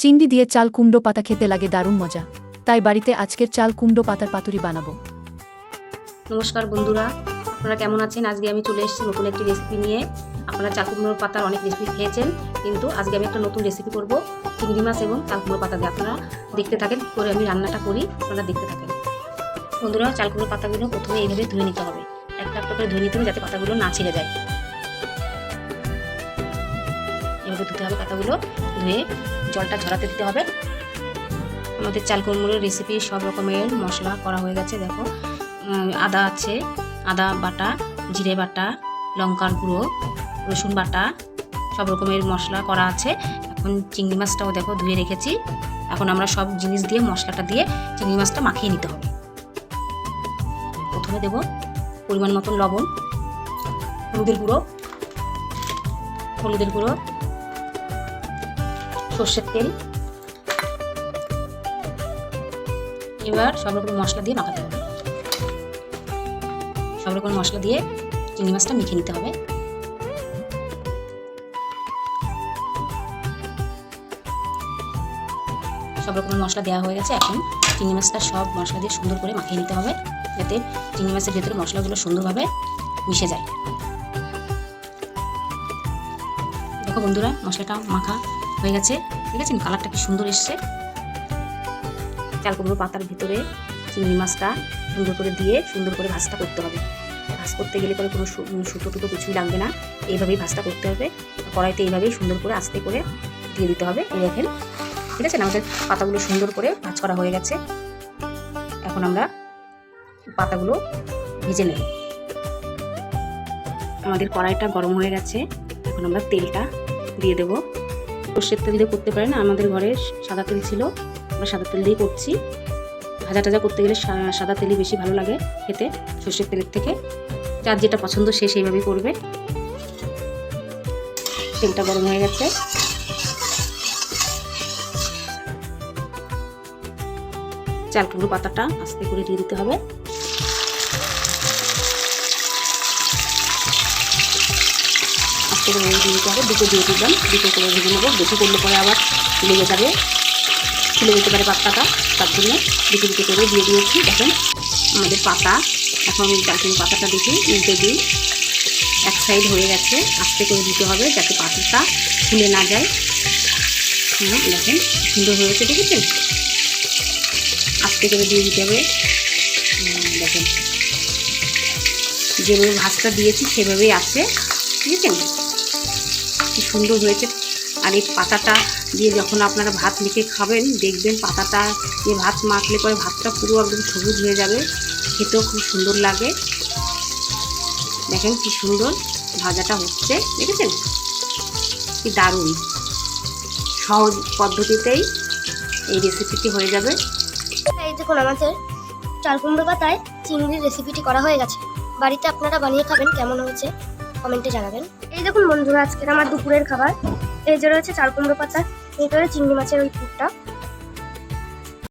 চিংড়ি দিয়ে চাল কুমড়ো পাতা খেতে লাগে দারুণ মজা, তাই বাড়িতে আজকের চাল কুমড়ো পাতার পাতুরি বানাবো। নমস্কার বন্ধুরা, আপনারা কেমন আছেন? আজকে আমি চলে এসেছি নতুন একটি রেসিপি নিয়ে। আপনারা চাল কুমড়োর পাতার অনেক রেসিপি খেয়েছেন, কিন্তু আজকে আমি একটা নতুন রেসিপি করব চিংড়ি মাছ এবং চাল কুমড়োর পাতা দিয়ে। আপনারা দেখতে থাকেন করে আমি রান্নাটা করি, আপনারা দেখতে থাকেন। বন্ধুরা, চাল কুমড়োর পাতাগুলো প্রথমে এইভাবে ধুয়ে নিতে হবে, একটা একটা করে ধুয়ে নিতে হবে যাতে পাতাগুলো না ছিঁড়ে যায়। এভাবে ধুতে হবে পাতাগুলো, ধুয়ে জলটা ঝরাতে দিতে হবে। আমাদের চাল কুমড়োর রেসিপি সব রকমের মশলা করা হয়ে গেছে। দেখো, আদা আছে, আদা বাটা, জিরে বাটা, লঙ্কার গুঁড়ো, রসুন বাটা, সব রকমের মশলা করা আছে। এখন চিংড়ি মাছটাও দেখো ধুয়ে রেখেছি। এখন আমরা সব জিনিস দিয়ে মশলাটা দিয়ে চিংড়ি মাছটা মাখিয়ে নিতে হবে। প্রথমে দেব পরিমাণ মতন লবণ, হলুদের গুঁড়ো, সর্ষের তেল। এবার সব রকম মশলা দিয়ে মাখাতে হবে। সব রকম মশলা দিয়ে চিংড়ি মাছটা মেখে নিতে হবে। সব রকম মশলা দেওয়া হয়ে গেছে। এখন চিংড়ি মাছটা সব মশলা দিয়ে সুন্দর করে মাখিয়ে নিতে হবে, যাতে চিংড়ি মাছের ভেতরে মশলাগুলো সুন্দরভাবে মিশে যায়। দেখো বন্ধুরা, মশলাটা মাখা হয়ে গেছে, ঠিক আছে? কালারটা কি সুন্দর এসছে। চাল কুমড়ো পাতার ভিতরে চিংড়ি মাছটা সুন্দর করে দিয়ে সুন্দর করে ভাজটা করতে হবে। ভাজ করতে গেলে পরে কোনো সুতো টুতো কিছুই লাগবে না, এইভাবেই ভাজটা করতে হবে। কড়াইতে এইভাবেই সুন্দর করে আস্তে করে দিয়ে দিতে হবে। এই দেখেন, ঠিক আছে? আমাদের পাতাগুলো সুন্দর করে ভাজ করা হয়ে গেছে। এখন আমরা পাতাগুলো ভেজে নেব। আমাদের কড়াইটা গরম হয়ে গেছে। এখন আমরা তেলটা দিয়ে দেবো। সর্ষের তেল দিয়ে করতে পারেন, আমাদের ঘরে সাদা তেল ছিল, আমরা সাদা তেল দিয়েই করছি। ভাজা টাজা করতে গেলে সাদা তেলই বেশি ভালো লাগে খেতে সর্ষের তেলের থেকে। যার যেটা পছন্দ সে সেইভাবেই করবে। তেলটা গরম হয়ে গেছে। চাল কুমড়ো পাতাটা আস্তে করে দিয়ে দিতে হবে। আস্তে করে দিয়ে দিতে হবে। দুটো দিয়ে দিলাম, দুটো করে ভেজে নেবো। বেশি করলে পরে আবার লেগে যাবে, খুলে যেতে পারে পাতাটা, তার জন্য দুটো দুটো করে দিয়ে দিয়েছি। দেখেন আমাদের পাতা, এখন চাল কুমড়ো পাতাটা দেখি উল্টে দিই। এক সাইড হয়ে গেছে, আস্তে করে দিতে হবে যাতে পাতাটা খুলে না যায়। দেখেন সুন্দর হয়েছে, দেখেছেন? আস্তে করে দিয়ে দিতে হবে। দেখেন যেভাবে ভাজটা দিয়েছি সেভাবেই আছে, ঠিক আছে? কি সুন্দর হয়েছে। আর এই পাতাটা দিয়ে যখন আপনারা ভাত মেখে খাবেন, দেখবেন পাতাটা দিয়ে ভাত মাখলে পরে ভাতটা পুরো একদম সবুজ হয়ে যাবে, খেতেও খুব সুন্দর লাগে। দেখেন কি সুন্দর ভাজাটা হচ্ছে, দেখেছেন? কি দারুণ সহজ পদ্ধতিতেই এই রেসিপিটি হয়ে যাবে। এই দেখুন, আমাদের চাল কুমড়ো পাতায় চিংড়ির রেসিপিটি করা হয়ে গেছে। বাড়িতে আপনারা বানিয়ে খাবেন, কেমন হয়েছে কমেন্টে জানাবেন। এই দেখুন বন্ধুরা, আজকের আমার দুপুরের খাবার। এই যে রয়েছে চাল কুমড়ো পাতা, এই করে চিংড়ি মাছের ওই পুরটা,